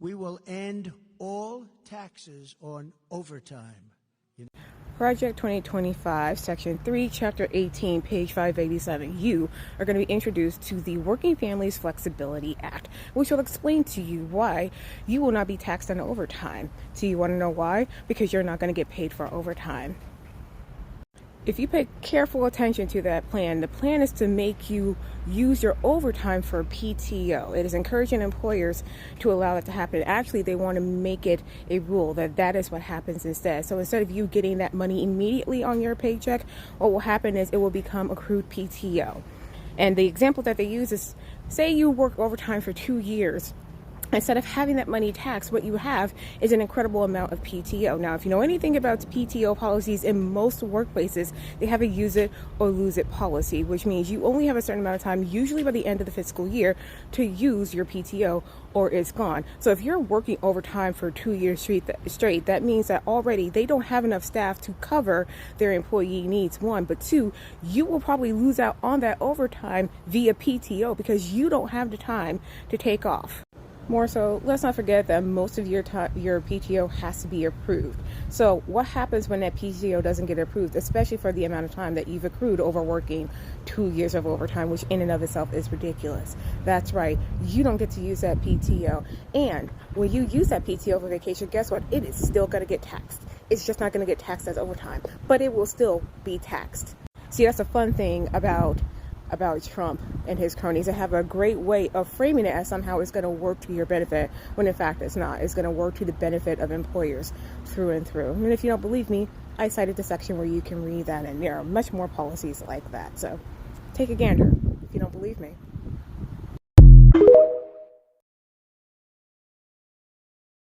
We will end all taxes on overtime. Project 2025, Section 3, Chapter 18, page 587. You are going to be introduced to the Working Families Flexibility Act, which will explain to you why you will not be taxed on overtime. Do you want to know why? Because you're not going to get paid for overtime. If you pay careful attention to that plan, the plan is to make you use your overtime for PTO. It is encouraging employers to allow that to happen. Actually, they want to make it a rule that is what happens instead. So instead of you getting that money immediately on your paycheck, what will happen is it will become accrued PTO. And the example that they use is, say you work overtime for 2 years. Instead of having that money taxed, what you have is an incredible amount of PTO. Now, if you know anything about PTO policies, in most workplaces, they have a use it or lose it policy, which means you only have a certain amount of time, usually by the end of the fiscal year, to use your PTO or it's gone. So if you're working overtime for 2 years straight, that means that already they don't have enough staff to cover their employee needs, one. But two, you will probably lose out on that overtime via PTO because you don't have the time to take off. More so, let's not forget that most of your PTO has to be approved. So what happens when that PTO doesn't get approved, especially for the amount of time that you've accrued over working 2 years of overtime, which in and of itself is ridiculous. That's right. You don't get to use that PTO. And when you use that PTO for vacation, guess what? It is still going to get taxed. It's just not going to get taxed as overtime, but it will still be taxed. See, that's a fun thing about Trump and his cronies. They have a great way of framing it as somehow it's going to work to your benefit, when in fact it's not. It's going to work to the benefit of employers through and through. And if you don't believe me, I cited the section where you can read that, and there are much more policies like that. So take a gander if you don't believe me.